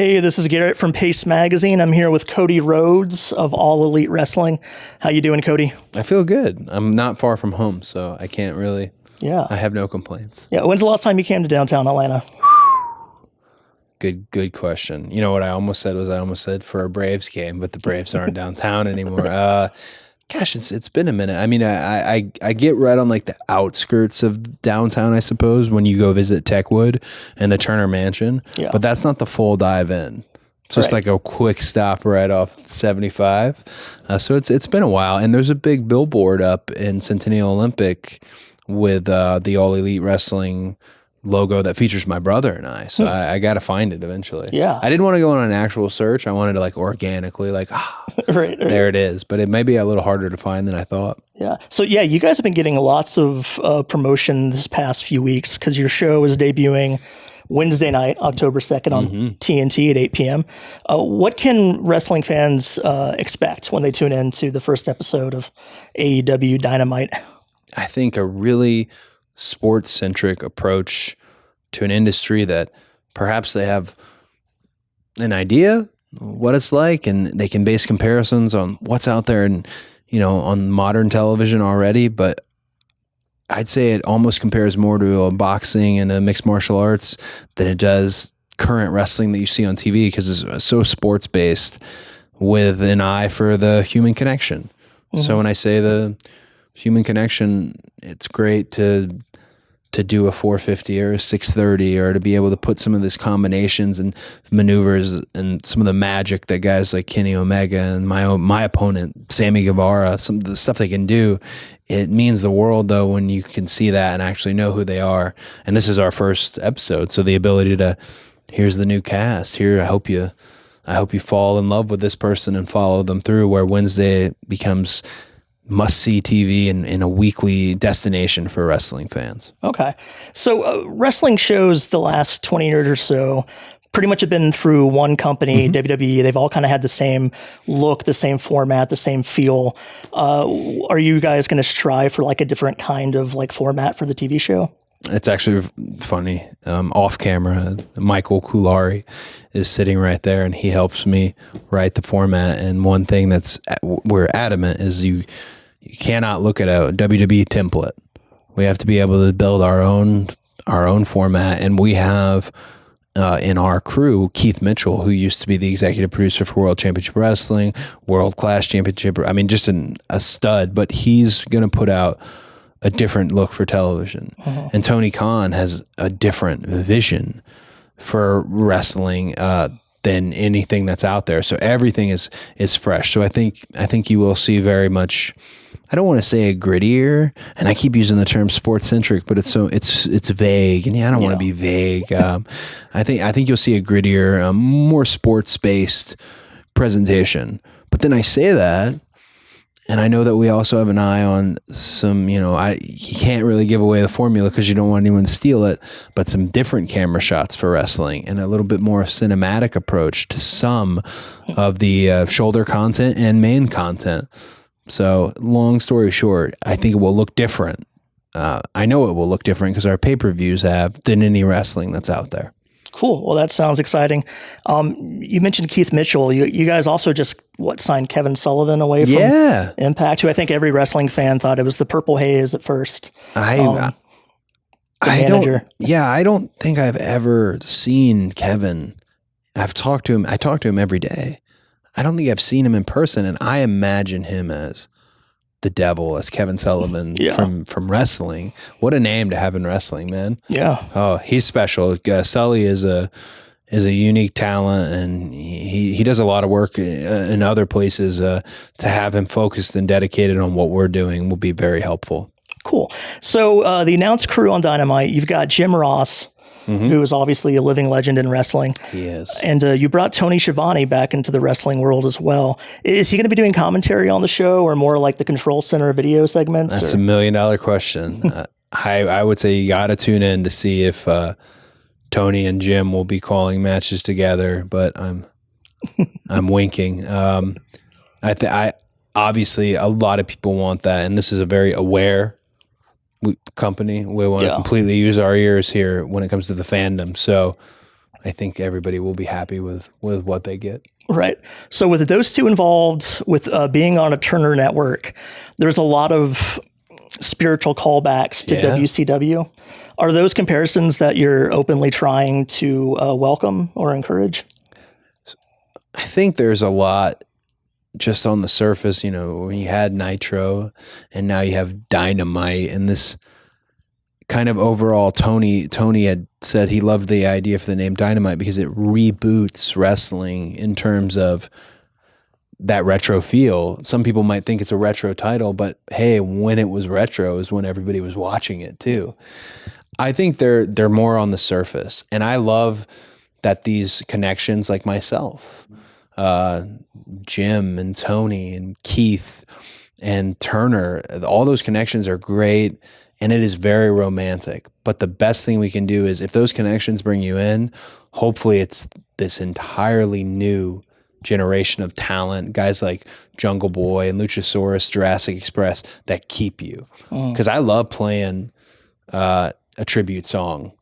Hey, this is Garrett from Pace Magazine. I'm here with Cody Rhodes of All Elite Wrestling. How you doing, Cody? I feel good. I'm not far from home, so I can't really. Yeah. I have no complaints. Yeah. When's the last time you came to downtown Atlanta? Good question. You know what I almost said for a Braves game, but the Braves aren't downtown anymore. Gosh, it's been a minute. I mean, I get right on like the outskirts of downtown, I suppose, when you go visit Techwood and the Turner Mansion. Yeah. But that's not the full dive in. It's just like a quick stop right off 75. So it's been a while, and there's a big billboard up in Centennial Olympic with the All Elite Wrestling logo that features my brother and I. So I got to find it eventually. Yeah. I didn't want to go on an actual search. I wanted to like organically right. There it is. But it may be a little harder to find than I thought. Yeah. So yeah, you guys have been getting lots of promotion this past few weeks because your show is debuting Wednesday night, October 2nd on TNT at 8 p.m. What can wrestling fans expect when they tune in to the first episode of AEW Dynamite? I think a really sports-centric approach to an industry that perhaps they have an idea what it's like, and they can base comparisons on what's out there and, on modern television already. But I'd say it almost compares more to a boxing and a mixed martial arts than it does current wrestling that you see on TV, because it's so sports-based with an eye for the human connection. Mm-hmm. So when I say the human connection, it's great to do a 450 or a 630, or to be able to put some of these combinations and maneuvers and some of the magic that guys like Kenny Omega and my opponent Sammy Guevara, some of the stuff they can do. It means the world, though, when you can see that and actually know who they are. And this is our first episode, so the ability to, here's the new cast here. I hope you fall in love with this person and follow them through, where Wednesday becomes must-see TV in a weekly destination for wrestling fans. Okay. So wrestling shows the last 20 years or so pretty much have been through one company, WWE. They've all kind of had the same look, the same format, the same feel. Are you guys going to strive for like a different kind of like format for the TV show? It's actually funny. Off camera, Michael Kulari is sitting right there, and he helps me write the format. And one thing we're adamant is you cannot look at a WWE template. We have to be able to build our own format, and we have in our crew Keith Mitchell, who used to be the executive producer for World Championship Wrestling, World Class Championship. I mean, just a stud. But he's going to put out a different look for television. And Tony Khan has a different vision for wrestling than anything that's out there. So everything is fresh. So I think you will see very much, I don't want to say a grittier, and I keep using the term sports centric, but it's vague, and I don't want to be vague. I think you'll see a grittier, more sports based presentation. But then I say that, and I know that we also have an eye on some, he can't really give away the formula because you don't want anyone to steal it, but some different camera shots for wrestling and a little bit more cinematic approach to some of the shoulder content and main content. So long story short, I think it will look different. I know it will look different because our pay-per-views have than any wrestling that's out there. Cool. Well, that sounds exciting. You mentioned Keith Mitchell. You guys also just signed Kevin Sullivan away from Impact, who I think every wrestling fan thought it was the Purple Haze at first. I don't think I've ever seen Kevin. I've talked to him. I talk to him every day. I don't think I've seen him in person, and I imagine him as the devil, as Kevin Sullivan from wrestling. What a name to have in wrestling, man. Yeah. Oh, he's special. Sully is a unique talent, and he does a lot of work in other places. To have him focused and dedicated on what we're doing will be very helpful. Cool. So the announced crew on Dynamite, you've got Jim Ross, who is obviously a living legend in wrestling. He is. And you brought Tony Schiavone back into the wrestling world as well. Is he going to be doing commentary on the show, or more like the Control Center video segments? That's $1 million question. I would say you got to tune in to see if Tony and Jim will be calling matches together, but I'm winking. I obviously a lot of people want that, and this is a very aware company. We want to completely use our ears here when it comes to the fandom. So I think everybody will be happy with what they get. Right. So with those two involved, with being on a Turner network, there's a lot of spiritual callbacks to WCW. Are those comparisons that you're openly trying to welcome or encourage? I think there's a lot just on the surface, when you had Nitro and now you have Dynamite, and this kind of overall, Tony had said he loved the idea for the name Dynamite because it reboots wrestling in terms of that retro feel. Some people might think it's a retro title, but hey, when it was retro is when everybody was watching it too. I think they're more on the surface, and I love that these connections, like myself, Jim and Tony and Keith and Turner, all those connections are great, and it is very romantic. But the best thing we can do is, if those connections bring you in, hopefully it's this entirely new generation of talent, guys like Jungle Boy and Luchasaurus, Jurassic Express, that keep you. Because I love playing a tribute song,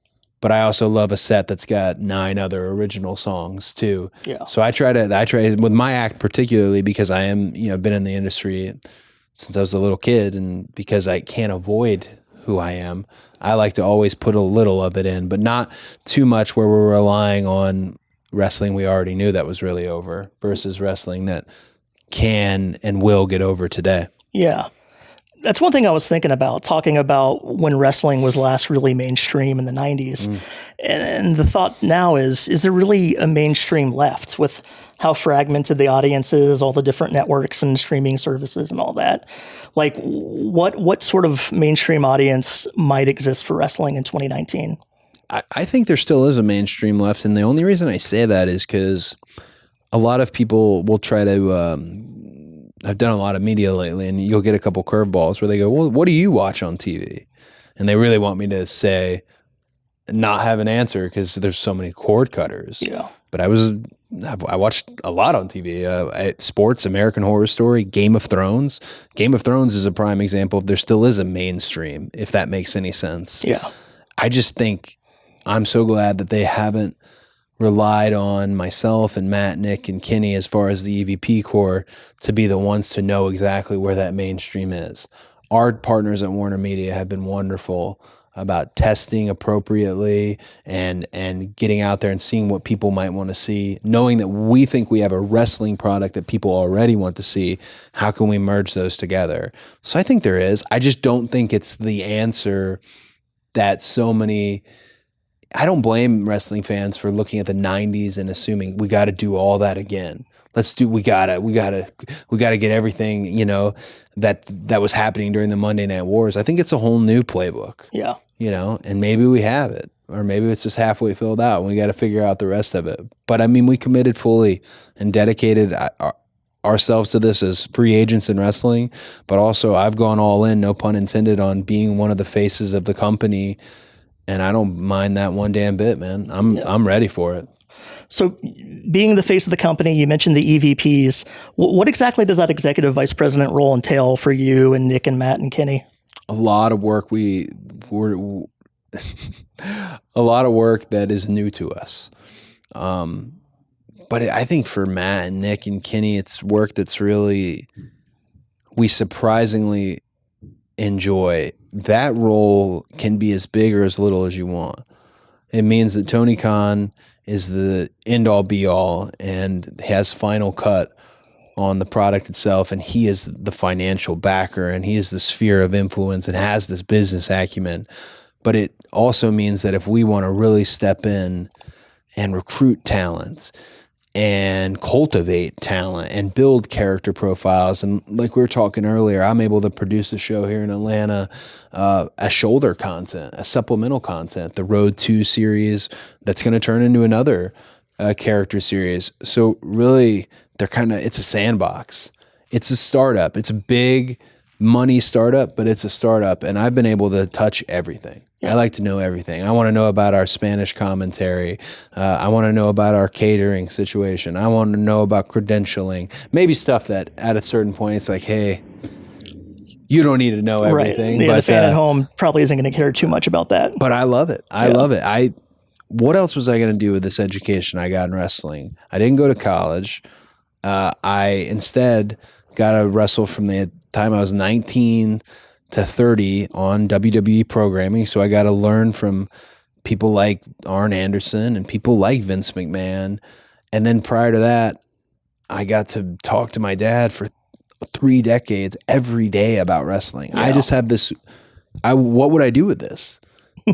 but I also love a set that's got 9 other original songs too. Yeah. So I try with my act particularly, because I am, been in the industry since I was a little kid, and because I can't avoid who I am, I like to always put a little of it in, but not too much where we're relying on wrestling we already knew that was really over versus wrestling that can and will get over today. Yeah. That's one thing I was thinking about, talking about when wrestling was last really mainstream in the 90s. And the thought now is there really a mainstream left with how fragmented the audience is, all the different networks and streaming services and all that? Like, what sort of mainstream audience might exist for wrestling in 2019? I think there still is a mainstream left. And the only reason I say that is because a lot of people will try to, I've done a lot of media lately, and you'll get a couple curveballs where they go, well, what do you watch on TV? And they really want me to say, not have an answer because there's so many cord cutters. Yeah. But I watched a lot on TV, sports, American Horror Story, Game of Thrones. Game of Thrones is a prime example of there still is a mainstream, if that makes any sense. Yeah. I just think I'm so glad that they haven't relied on myself and Matt, Nick, and Kenny as far as the EVP core to be the ones to know exactly where that mainstream is. Our partners at Warner Media have been wonderful about testing appropriately and getting out there and seeing what people might want to see, knowing that we think we have a wrestling product that people already want to see. How can we merge those together? So I think there is. I just don't think it's the answer that so many... I don't blame wrestling fans for looking at the 90s and assuming we got to do all that again. We gotta get everything, that was happening during the Monday Night Wars. I think it's a whole new playbook. Yeah. And maybe we have it, or maybe it's just halfway filled out and we got to figure out the rest of it. But I mean, we committed fully and dedicated ourselves to this as free agents in wrestling, but also I've gone all in, no pun intended, on being one of the faces of the company. And I don't mind that one damn bit, man. I'm ready for it. So being the face of the company, you mentioned the EVPs. What exactly does that executive vice president role entail for you and Nick and Matt and Kenny? A lot of work a lot of work that is new to us. But I think for Matt and Nick and Kenny, it's work that's really, we surprisingly enjoy. That role can be as big or as little as you want. It means that Tony Khan is the end-all be-all and has final cut on the product itself, and he is the financial backer, and he is the sphere of influence and has this business acumen. But it also means that if we want to really step in and recruit talents and cultivate talent and build character profiles. And like we were talking earlier, I'm able to produce a show here in Atlanta, as shoulder content, as supplemental content, the Road 2 series that's going to turn into another character series. So really, it's a sandbox. It's a startup. It's a big money startup, but it's a startup. And I've been able to touch everything. I like to know everything. I want to know about our Spanish commentary. I want to know about our catering situation. I want to know about credentialing. Maybe stuff that at a certain point it's like, hey, you don't need to know everything. Right. Yeah, but the fan at home probably isn't going to care too much about that. But I love it. I love it. what else was I going to do with this education I got in wrestling? I didn't go to college. I instead got to wrestle from the time I was 19 to 30 on WWE programming. So I got to learn from people like Arn Anderson and people like Vince McMahon. And then prior to that, I got to talk to my dad for 3 decades every day about wrestling. Yeah. I just have this, what would I do with this?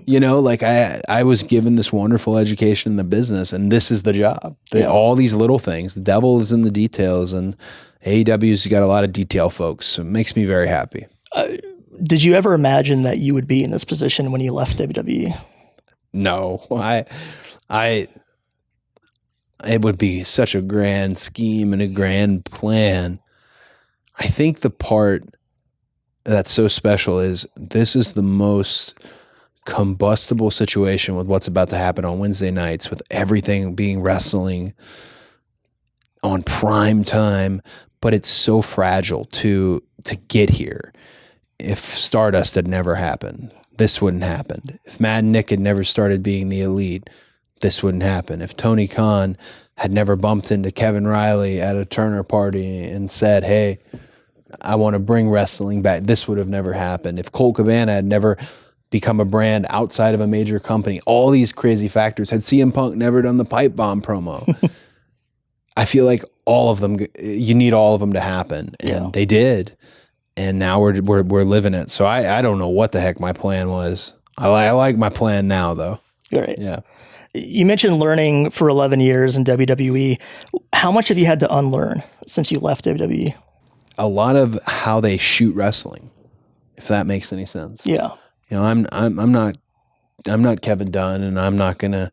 You know, like I was given this wonderful education in the business, and this is the job. All these little things, the devil is in the details, and AEW's got a lot of detail folks. So it makes me very happy. Did you ever imagine that you would be in this position when you left WWE? No, it would be such a grand scheme and a grand plan. I think the part that's so special is this is the most combustible situation with what's about to happen on Wednesday nights, with everything being wrestling on prime time, but it's so fragile to get here. If Stardust had never happened, this wouldn't happen. If Matt and Nick had never started being the Elite, this wouldn't happen. If Tony Khan had never bumped into Kevin Riley at a Turner party and said, hey, I want to bring wrestling back, this would have never happened. If Colt Cabana had never become a brand outside of a major company, all these crazy factors, had CM Punk never done the pipe bomb promo, I feel like all of them, you need all of them to happen. And they did. And now we're living it. So I don't know what the heck my plan was. I like my plan now, though. Right. Yeah. You mentioned learning for 11 years in WWE. How much have you had to unlearn since you left WWE? A lot of how they shoot wrestling, if that makes any sense. Yeah. You know, I'm not Kevin Dunn, and I'm not gonna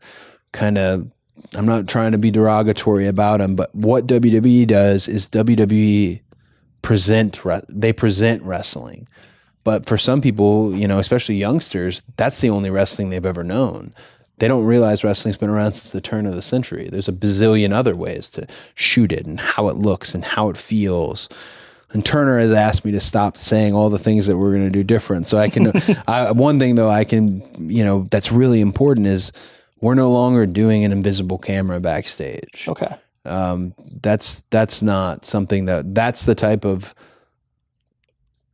I'm not trying to be derogatory about him, but what WWE does is WWE present wrestling. But for some people, you know, especially youngsters, that's the only wrestling they've ever known. They don't realize wrestling's been around since the turn of the century. There's a bazillion other ways to shoot it and how it looks and how it feels. And Turner has asked me to stop saying all the things that we're going to do different. So I can, one thing though I can, you know, that's really important is we're no longer doing an invisible camera backstage. Okay. That's not something that's the type of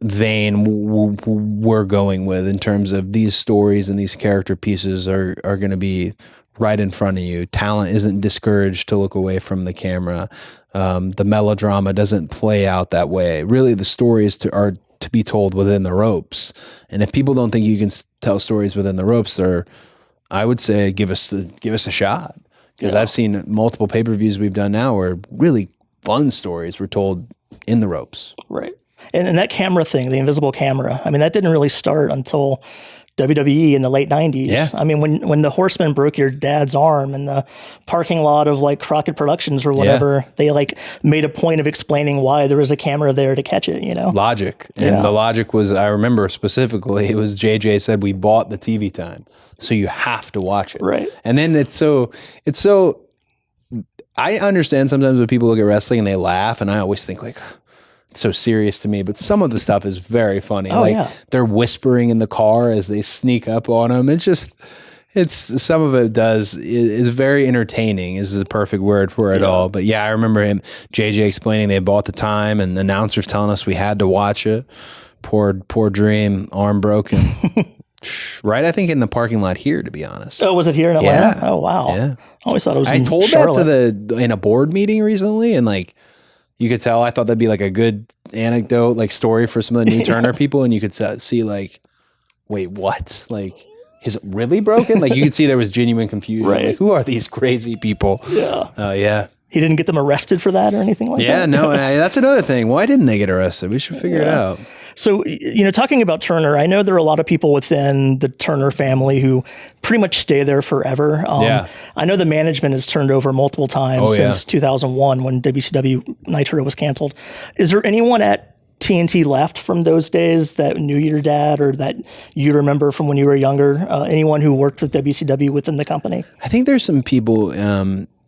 vein we're going with in terms of these stories, and these character pieces are going to be right in front of you. Talent isn't discouraged to look away from the camera. The melodrama doesn't play out that way. Really, the stories are to be told within the ropes. And if people don't think you can tell stories within the ropes, I would say give us a shot. Because I've seen multiple pay-per-views we've done now where really fun stories were told in the ropes. Right. And that camera thing, the invisible camera, I mean, that didn't really start until WWE in the late 90s. Yeah. I mean, when the Horseman broke your dad's arm in the parking lot of like Crockett Productions or whatever, they like made a point of explaining why there was a camera there to catch it, you know? Logic. And the logic was, I remember specifically, it was JJ said, we bought the TV time, so you have to watch it. Right. And then it's so, I understand sometimes when people look at wrestling and they laugh, and I always think like, it's so serious to me, but some of the stuff is very funny. They're whispering in the car as they sneak up on them. Some of it is very entertaining is the perfect word for it all. But yeah, I remember JJ explaining they bought the time, and the announcers telling us we had to watch it. Poor Dream, arm broken. Right, I think in the parking lot here, to be honest. Oh, was it here in Atlanta? Yeah. Oh, wow. Yeah. I always thought it was I in told Charlotte. that in a board meeting recently, and like, you could tell I thought that'd be like a good anecdote, like story for some of the new Turner people, and you could see like, wait, what? Like, is it really broken? Like, you could see there was genuine confusion. Right. Like, who are these crazy people? Yeah. Yeah. He didn't get them arrested for that or anything like that? Yeah, no, that's another thing. Why didn't they get arrested? We should figure it out. So, you know, talking about Turner, I know there are a lot of people within the Turner family who pretty much stay there forever. I know the management has turned over multiple times since 2001 when WCW Nitro was canceled. Is there anyone at TNT left from those days that knew your dad or that you remember from when you were younger? Anyone who worked with WCW within the company? I think there's some people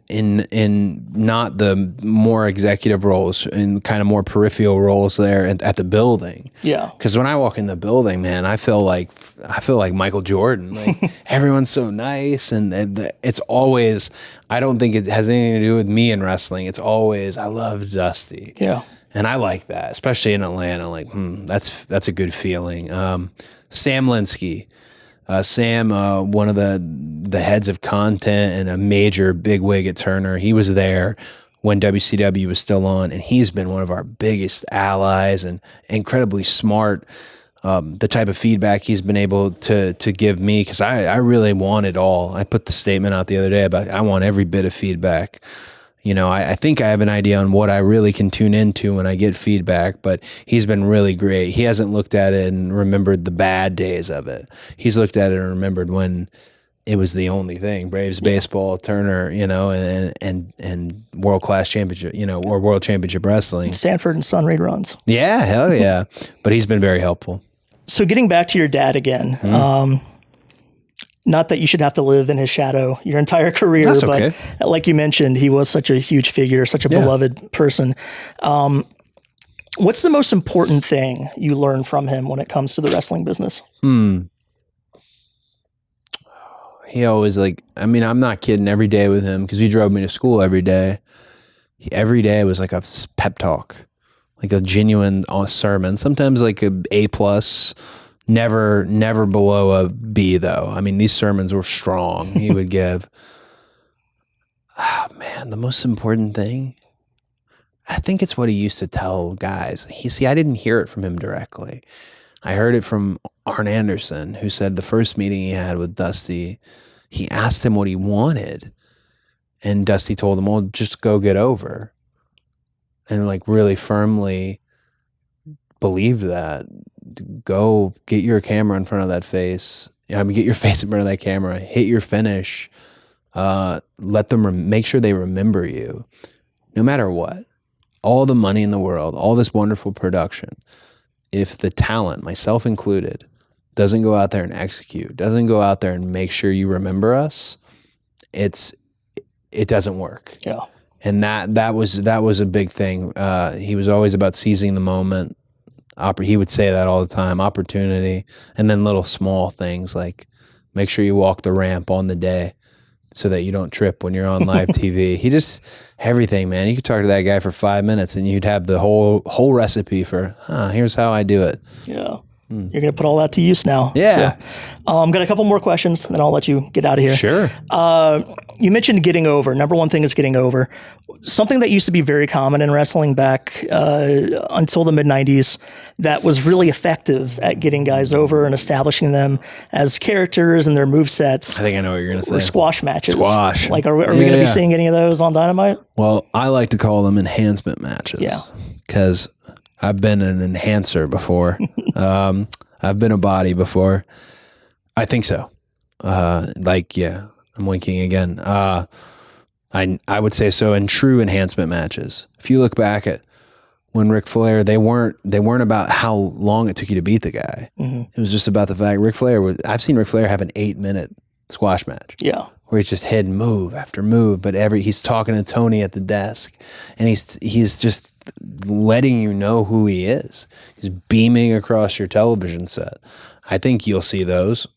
in not the more executive roles, in kind of more peripheral roles there at the building. Yeah. Because when I walk in the building, man, I feel like Michael Jordan. Like everyone's so nice, and it's always. I don't think it has anything to do with me in wrestling. It's always I love Dusty. Yeah. And I like that, especially in Atlanta. Like, that's a good feeling. Sam Linsky. Sam, one of the heads of content and a major bigwig at Turner, he was there when WCW was still on, and he's been one of our biggest allies and incredibly smart. The type of feedback he's been able to give me, because I really want it all. I put the statement out the other day about I want every bit of feedback. You know, I think I have an idea on what I really can tune into when I get feedback, but he's been really great. He hasn't looked at it and remembered the bad days of it. He's looked at it and remembered when it was the only thing. Braves baseball, Turner, you know, and world-class championship, you know, or world championship wrestling. Sanford and Son reruns. Yeah, hell yeah. But he's been very helpful. So getting back to your dad again, not that you should have to live in his shadow your entire career, That's but okay. like you mentioned, he was such a huge figure, such a beloved person. What's the most important thing you learned from him when it comes to the wrestling business? He always I'm not kidding, every day with him, because he drove me to school every day. Every day was like a pep talk, like a genuine sermon, sometimes like a A+, never below a B though. I mean, these sermons were strong. He would give. Oh, man, the most important thing, I think it's what he used to tell guys. I didn't hear it from him directly. I heard it from Arn Anderson, who said the first meeting he had with Dusty, he asked him what he wanted, and Dusty told him, well, just go get over. And like really firmly believed that. Go get your camera in front of that face. Get your face in front of that camera. Hit your finish. Let them make sure they remember you, no matter what. All the money in the world, all this wonderful production. If the talent, myself included, doesn't go out there and execute, doesn't go out there and make sure you remember us, it doesn't work. Yeah. And that was a big thing. He was always about seizing the moment. He would say that all the time, opportunity, and then little small things like make sure you walk the ramp on the day so that you don't trip when you're on live TV. He just, everything, man. You could talk to that guy for 5 minutes and you'd have the whole recipe for, here's how I do it. Yeah. You're going to put all that to use now. Yeah. So, got a couple more questions, and then I'll let you get out of here. Sure. You mentioned getting over. Number one thing is getting over. Something that used to be very common in wrestling back until the mid-'90s that was really effective at getting guys over and establishing them as characters and their movesets. I think I know what you're going to say. Or squash matches. Squash. Like, are we going to be seeing any of those on Dynamite? Well, I like to call them enhancement matches. Yeah. Because I've been an enhancer before. I've been a body before. I think so. I'm winking again. I would say so in true enhancement matches. If you look back at when Ric Flair, they weren't about how long it took you to beat the guy. Mm-hmm. It was just about the fact I've seen Ric Flair have an 8-minute squash match. Yeah. Where he's just hitting move after move, but he's talking to Tony at the desk, and he's just letting you know who he is. He's beaming across your television set. I think you'll see those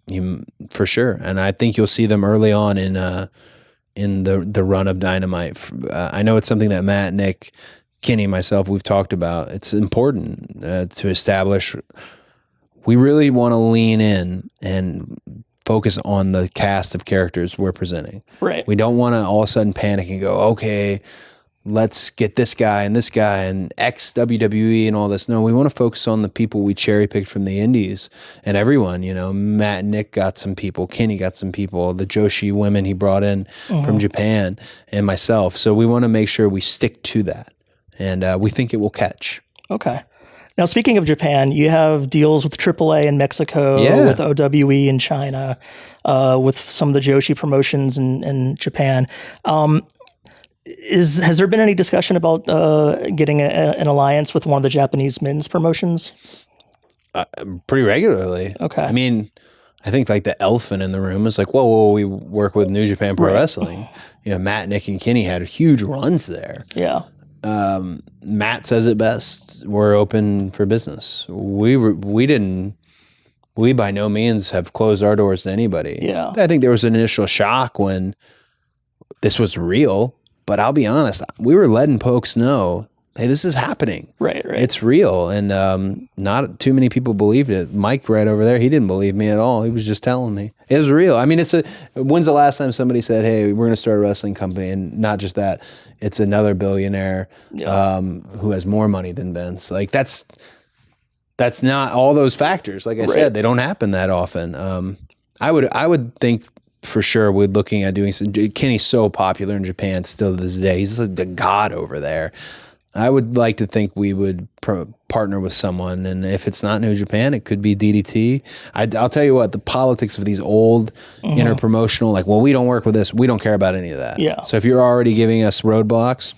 for sure, and I think you'll see them early on in the run of Dynamite. I know it's something that Matt, Nick, Kenny, myself, we've talked about. It's important to establish. We really want to lean in and focus on the cast of characters we're presenting. Right. We don't want to all of a sudden panic and go, okay, let's get this guy and ex WWE and all this. No, we want to focus on the people we cherry picked from the indies, and everyone, Matt and Nick got some people, Kenny got some people, the Joshi women he brought in from Japan, and myself. So we want to make sure we stick to that, and we think it will catch. Okay. Now, speaking of Japan, you have deals with AAA in Mexico, with OWE in China, with some of the Joshi promotions in Japan. Has there been any discussion about getting an alliance with one of the Japanese men's promotions? Pretty regularly. Okay. I mean, I think like the elephant in the room is like, whoa, we work with New Japan Pro Wrestling. You know, Matt, Nick, and Kenny had huge runs there. Yeah. Matt says it best. We're open for business. We by no means have closed our doors to anybody. Yeah. I think there was an initial shock when this was real, but I'll be honest, we were letting folks know, hey, this is happening. Right. It's real. And not too many people believed it. Mike right over there, he didn't believe me at all. He was just telling me. It was real. I mean, when's the last time somebody said, hey, we're going to start a wrestling company? And not just that, it's another billionaire who has more money than Vince. Like that's not all those factors. Like I said, they don't happen that often. I would think for sure we're looking at doing some. Kenny's so popular in Japan still to this day. He's like the god over there. I would like to think we would partner with someone, and if it's not New Japan, it could be DDT. I'll tell you what, the politics of these old interpromotional, like, well, we don't work with this, we don't care about any of that. Yeah. So if you're already giving us roadblocks,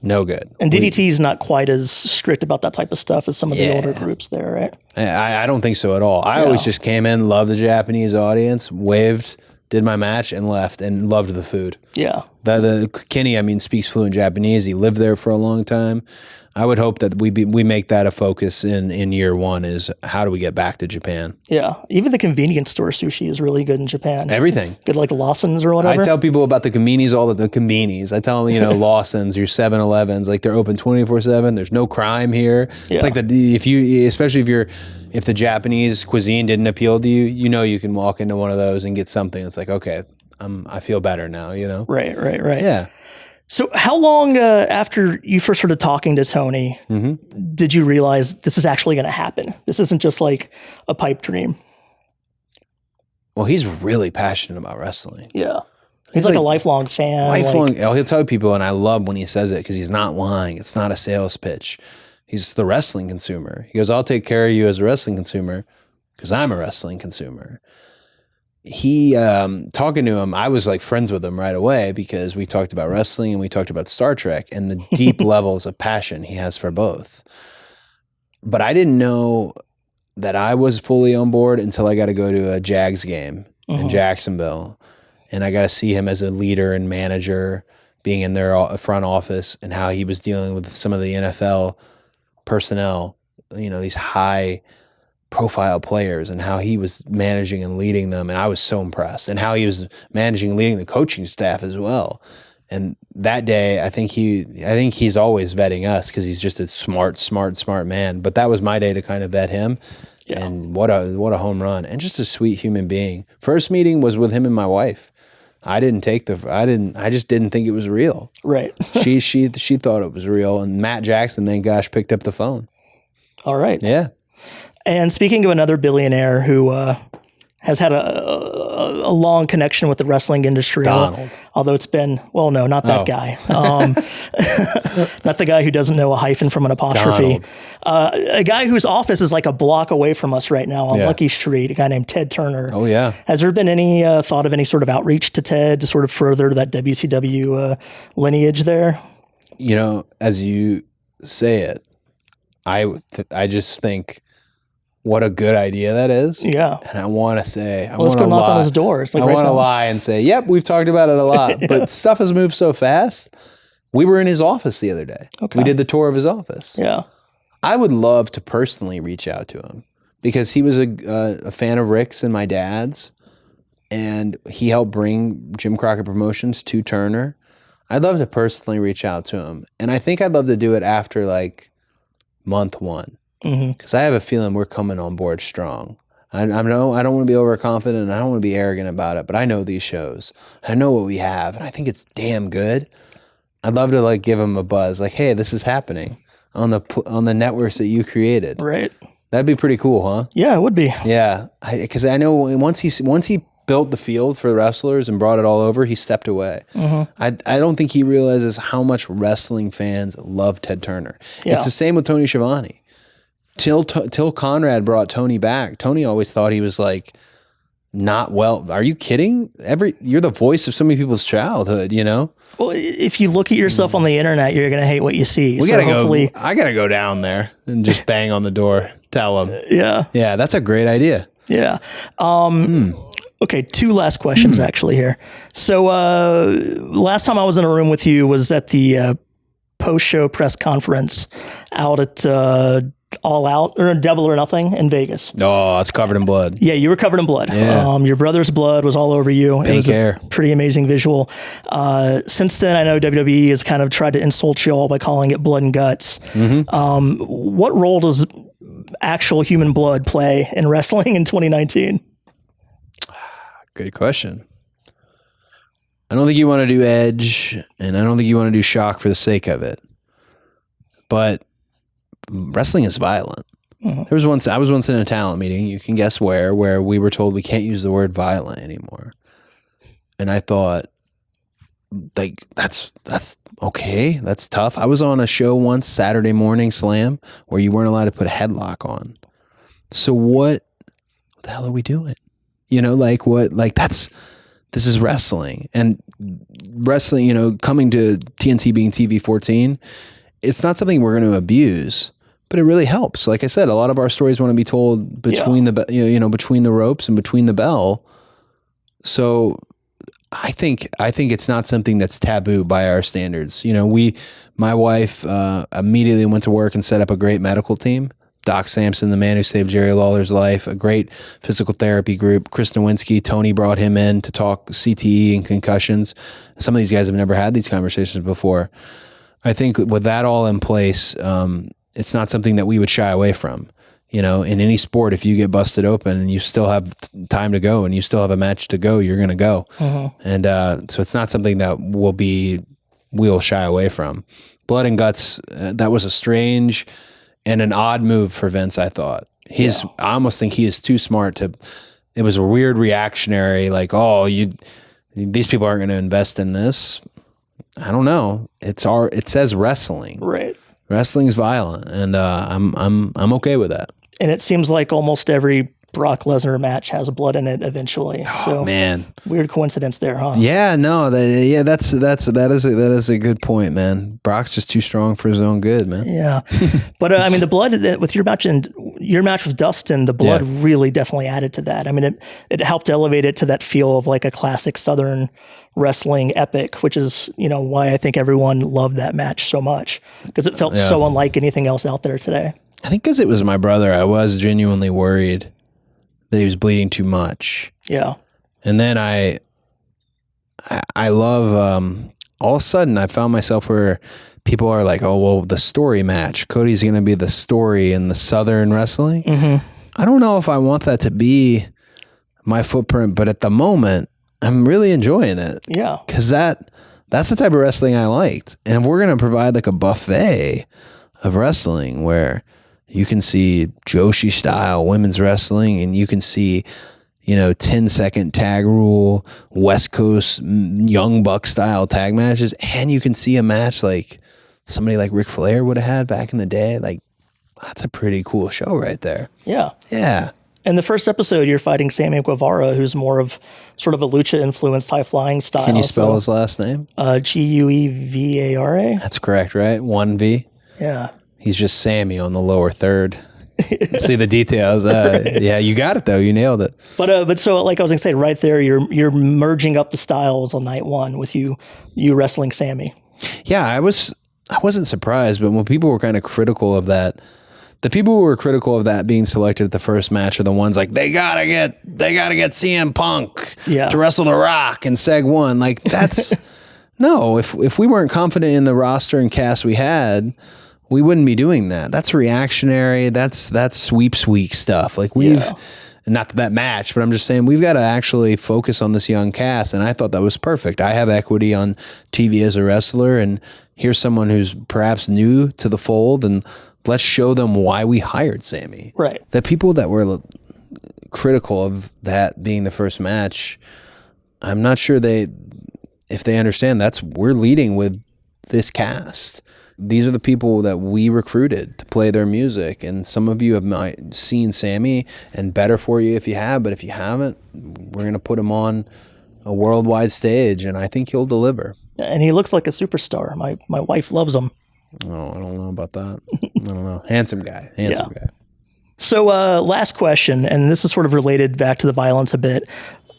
no good. And DDT is not quite as strict about that type of stuff as some of the older groups there, right? I don't think so at all. I always just came in, loved the Japanese audience, waved, did my match, and left, and loved the food. Yeah. The Kenny, I mean, speaks fluent Japanese. He lived there for a long time. I would hope that we make that a focus in year one is how do we get back to Japan? Yeah. Even the convenience store sushi is really good in Japan. Everything. Good, like Lawson's or whatever. I tell people about the convenies, the convenies. I tell them, Lawson's, your 7-Elevens, like they're open 24/7. There's no crime here. Yeah. It's like if the Japanese cuisine didn't appeal to you, you can walk into one of those and get something that's like, okay, I feel better now, Right. Yeah. So how long after you first started talking to Tony did you realize this is actually going to happen? This isn't just like a pipe dream. Well, he's really passionate about wrestling. Yeah. He's like a lifelong fan. He'll tell people, and I love when he says it because he's not lying. It's not a sales pitch. He's the wrestling consumer. He goes, I'll take care of you as a wrestling consumer because I'm a wrestling consumer. He, talking to him, I was like friends with him right away because we talked about wrestling and we talked about Star Trek and the deep levels of passion he has for both. But I didn't know that I was fully on board until I got to go to a Jags game in Jacksonville. And I got to see him as a leader and manager, being in their front office and how he was dealing with some of the NFL personnel, these high profile players and how he was managing and leading them. And I was so impressed, and how he was managing and leading the coaching staff as well. And that day, I think he's always vetting us because he's just a smart man. But that was my day to kind of vet him. Yeah. And what a home run, and just a sweet human being. First meeting was with him and my wife. I just didn't think it was real. Right. she thought it was real, and Matt Jackson, thank gosh, picked up the phone. All right. Yeah. And speaking of another billionaire who has had a long connection with the wrestling industry, Donald. Although it's been, well, no, not that guy. Not the guy who doesn't know a hyphen from an apostrophe. A guy whose office is like a block away from us right now on Lucky Street, a guy named Ted Turner. Oh, yeah. Has there been any thought of any sort of outreach to Ted to sort of further that WCW lineage there? As you say it, I just think what a good idea that is. Yeah. And I want to say, let's go knock on his door. It's like I want to lie and say, yep, we've talked about it a lot, but stuff has moved so fast. We were in his office the other day. Okay. We did the tour of his office. Yeah. I would love to personally reach out to him because he was a fan of Rick's and my dad's, and he helped bring Jim Crockett Promotions to Turner. I'd love to personally reach out to him. And I think I'd love to do it after like month one. Because I have a feeling we're coming on board strong. I don't want to be overconfident, and I don't want to be arrogant about it, but I know these shows. I know what we have, and I think it's damn good. I'd love to like give him a buzz, like, hey, this is happening on the networks that you created. Right. That'd be pretty cool, huh? Yeah, it would be. Yeah, because I know once he built the field for wrestlers and brought it all over, he stepped away. I don't think he realizes how much wrestling fans love Ted Turner. Yeah. It's the same with Tony Schiavone. Till Conrad brought Tony back, Tony always thought he was like not well. Are you kidding? You're the voice of so many people's childhood, Well, if you look at yourself on the internet, you're going to hate what you see. I got to go down there and just bang on the door, tell them. Yeah. Yeah, that's a great idea. Yeah. Okay, two last questions actually here. So last time I was in a room with you was at the post-show press conference out at All Out or Double or Nothing in Vegas. Oh, it's covered in blood. Yeah, you were covered in blood. Yeah. Your brother's blood was all over you. Pink it was hair. a pretty amazing visual. Since then, I know WWE has kind of tried to insult you all by calling it blood and guts. What role does actual human blood play in wrestling in 2019? Good question. I don't think you want to do Edge, and I don't think you want to do Shock for the sake of it. But wrestling is violent. I was once in a talent meeting, you can guess where we were told we can't use the word violent anymore. And I thought, like, that's okay. That's tough. I was on a show once, Saturday Morning Slam, where you weren't allowed to put a headlock on. So what the hell are we doing? You know, like what, like this is wrestling, and wrestling, you know, coming to TNT being TV 14, it's not something we're going to abuse, but it really helps. Like I said, a lot of our stories want to be told between between the ropes and between the bell. So I think it's not something that's taboo by our standards. You know, my wife immediately went to work and set up a great medical team. Doc Sampson, the man who saved Jerry Lawler's life, a great physical therapy group. Chris Nowinski, Tony brought him in to talk CTE and concussions. Some of these guys have never had these conversations before. I think with that all in place, it's not something that we would shy away from. You know, in any sport, if you get busted open and you still have time to go and you still have a match to go, you're going to go. And so it's not something that we'll shy away from. Blood and guts, that was a strange and an odd move for Vince, I thought. I almost think he is too smart to. It was a weird reactionary, like, these people aren't going to invest in this. I don't know. It says wrestling. Right. Wrestling's violent, and I'm okay with that. And it seems like almost every Brock Lesnar match has blood in it eventually. Oh, man. Weird coincidence there, huh? Yeah, no, that is a good point, man. Brock's just too strong for his own good, man. Yeah. But I mean, the blood with your match with Dustin, the blood really definitely added to that. I mean, it helped elevate it to that feel of like a classic Southern wrestling epic, which is, you know, why I think everyone loved that match so much, because it felt so unlike anything else out there today. I think because it was my brother, I was genuinely worried that he was bleeding too much. Yeah. And then I love, all of a sudden I found myself where people are like, oh, well, the story match, Cody's going to be the story in the Southern wrestling. I don't know if I want that to be my footprint, but at the moment I'm really enjoying it. Yeah. Cause that's the type of wrestling I liked. And if we're going to provide like a buffet of wrestling where you can see Joshi style women's wrestling, and you can see, you know, 10-second tag rule, West Coast Young Buck style tag matches, and you can see a match like somebody like Ric Flair would have had back in the day. Like, that's a pretty cool show right there. Yeah. Yeah. In the first episode, you're fighting Sammy Guevara, who's more of sort of a lucha influenced high flying style. Can you spell his last name? Guevara. That's correct, right? 1V. Yeah. He's just Sammy on the lower third. See the details. Yeah, you got it though. You nailed it. But so like I was gonna say, right there, you're merging up the styles on night one with you wrestling Sammy. Yeah, I wasn't surprised, but when people were kind of critical of that, the people who were critical of that being selected at the first match are the ones like they gotta get CM Punk to wrestle The Rock in Seg 1. Like that's no. If we weren't confident in the roster and cast we had, we wouldn't be doing that. That's reactionary. That's sweeps week stuff. Like not that match, but I'm just saying we've got to actually focus on this young cast. And I thought that was perfect. I have equity on TV as a wrestler, and here's someone who's perhaps new to the fold, and let's show them why we hired Sammy. Right. The people that were critical of that being the first match, I'm not sure if they understand we're leading with this cast. These are the people that we recruited to play their music. And some of you have seen Sammy, and better for you if you have, but if you haven't, we're going to put him on a worldwide stage, and I think he'll deliver. And he looks like a superstar. My wife loves him. Oh, I don't know about that. I don't know. Handsome guy. Handsome guy. So last question, and this is sort of related back to the violence a bit.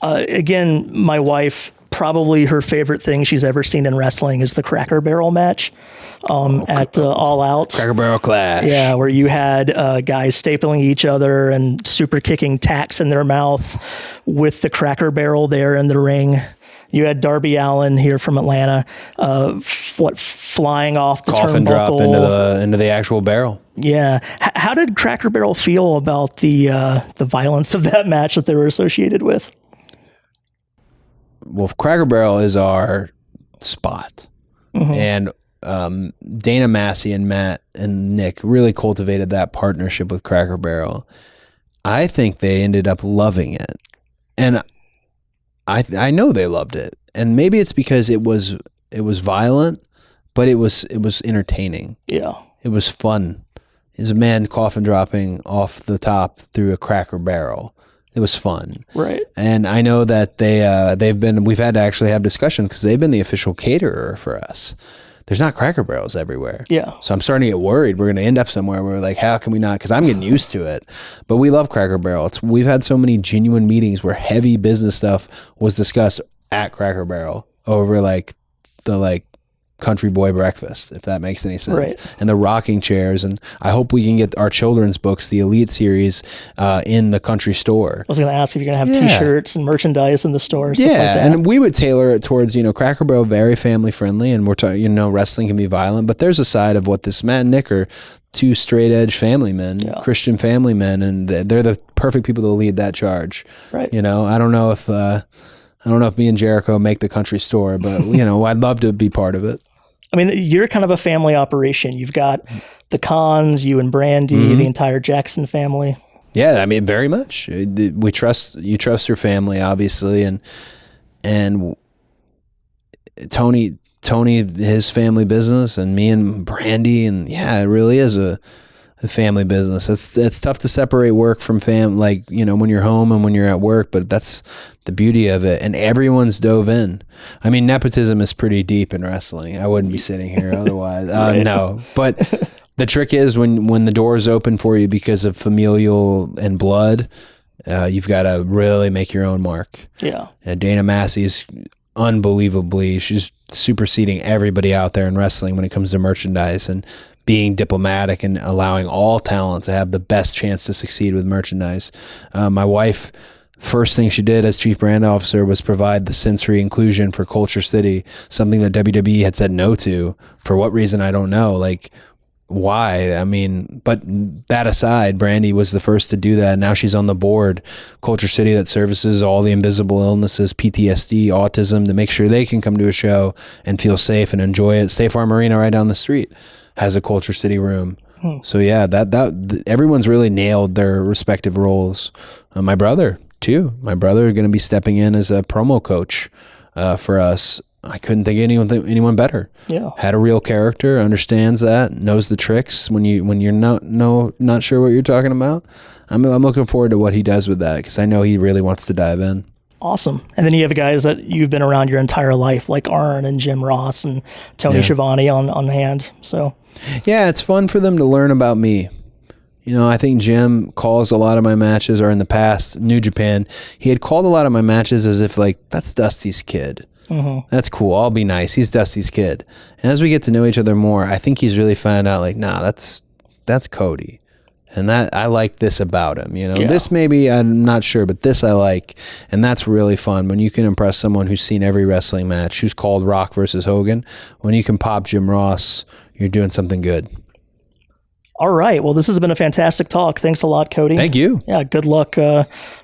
Again, my wife, probably her favorite thing she's ever seen in wrestling is the Cracker Barrel match at All Out. Cracker Barrel Clash. Yeah, where you had guys stapling each other and super kicking tacks in their mouth with the Cracker Barrel there in the ring. You had Darby Allin here from Atlanta, flying off the coffin drop into the actual barrel. Yeah. How did Cracker Barrel feel about the violence of that match that they were associated with? Well, Cracker Barrel is our spot. And Dana Massey and Matt and Nick really cultivated that partnership with Cracker Barrel. I think they ended up loving it. And I know they loved it. And maybe it's because it was violent, but it was entertaining. Yeah. It was fun. It was a man coffin dropping off the top through a Cracker Barrel. It was fun. Right. And I know that we've had to actually have discussions because they've been the official caterer for us. There's not Cracker Barrels everywhere. Yeah. So I'm starting to get worried. We're going to end up somewhere where we're like, how can we not? Because I'm getting used to it. But we love Cracker Barrel. We've had so many genuine meetings where heavy business stuff was discussed at Cracker Barrel over the country boy breakfast, if that makes any sense. Right. And the rocking chairs. And I hope we can get our children's books, the Elite series, in the country store. I was going to ask if you're going to have T-shirts and merchandise in the store. Stuff Yeah, like that. and we would tailor it towards, Cracker Barrel, very family friendly, and we're talking, wrestling can be violent, but there's a side of what this Matt and Nick are, two straight edge family men, Christian family men, and they're the perfect people to lead that charge. Right. I don't know if me and Jericho make the country store, but I'd love to be part of it. I mean, you're kind of a family operation. You've got the Cons, you and Brandy, the entire Jackson family. Yeah, I mean, very much. You trust your family, obviously, and Tony, his family business, and me and Brandy, and it really is a family business. It's tough to separate work from when you're home and when you're at work, but that's the beauty of it. And everyone's dove in. I mean, nepotism is pretty deep in wrestling. I wouldn't be sitting here otherwise. Right. No, but the trick is when the door is open for you because of familial and blood, you've got to really make your own mark. Yeah. Dana Massey's unbelievably, she's superseding everybody out there in wrestling when it comes to merchandise and being diplomatic and allowing all talent to have the best chance to succeed with merchandise. My wife, first thing she did as chief brand officer was provide the sensory inclusion for Culture City, something that WWE had said no to. For what reason, I don't know. Why? I mean, but that aside, Brandy was the first to do that. Now she's on the board, Culture City, that services all the invisible illnesses, PTSD, autism, to make sure they can come to a show and feel safe and enjoy it. State Farm Arena right down the street has a Culture City room. So that everyone's really nailed their respective roles. My brother too. My brother going to be stepping in as a promo coach for us. I couldn't think of anyone better. Yeah, had a real character, understands that, knows the tricks when you're not sure what you're talking about. I'm looking forward to what he does with that because I know he really wants to dive in. Awesome. And then you have guys that you've been around your entire life, like Arn and Jim Ross and Tony Schiavone on hand. So yeah, it's fun for them to learn about me. I think Jim calls a lot of my matches, or in the past, New Japan, he had called a lot of my matches as if that's Dusty's kid. That's cool. I'll be nice. He's Dusty's kid. And as we get to know each other more, I think he's really found out nah, that's Cody. And that I like this about him, This maybe I'm not sure, but this I like, and that's really fun when you can impress someone who's seen every wrestling match, who's called Rock versus Hogan. When you can pop Jim Ross, you're doing something good. All right. Well, this has been a fantastic talk. Thanks a lot, Cody. Thank you. Yeah. Good luck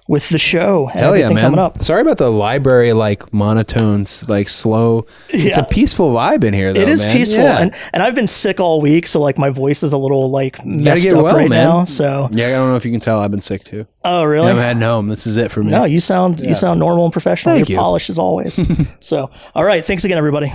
with the show. And Hell yeah, man. Coming up. Sorry about the library, monotones, slow. It's a peaceful vibe in here, though. It is man. peaceful. Yeah. And I've been sick all week. So my voice is a little messed up well, right man. now. So yeah, I don't know if you can tell I've been sick too. Oh, really? I'm heading home. This is it for me. No, you sound normal and professional. Thank You're you. polished as always. So, all right. Thanks again, everybody.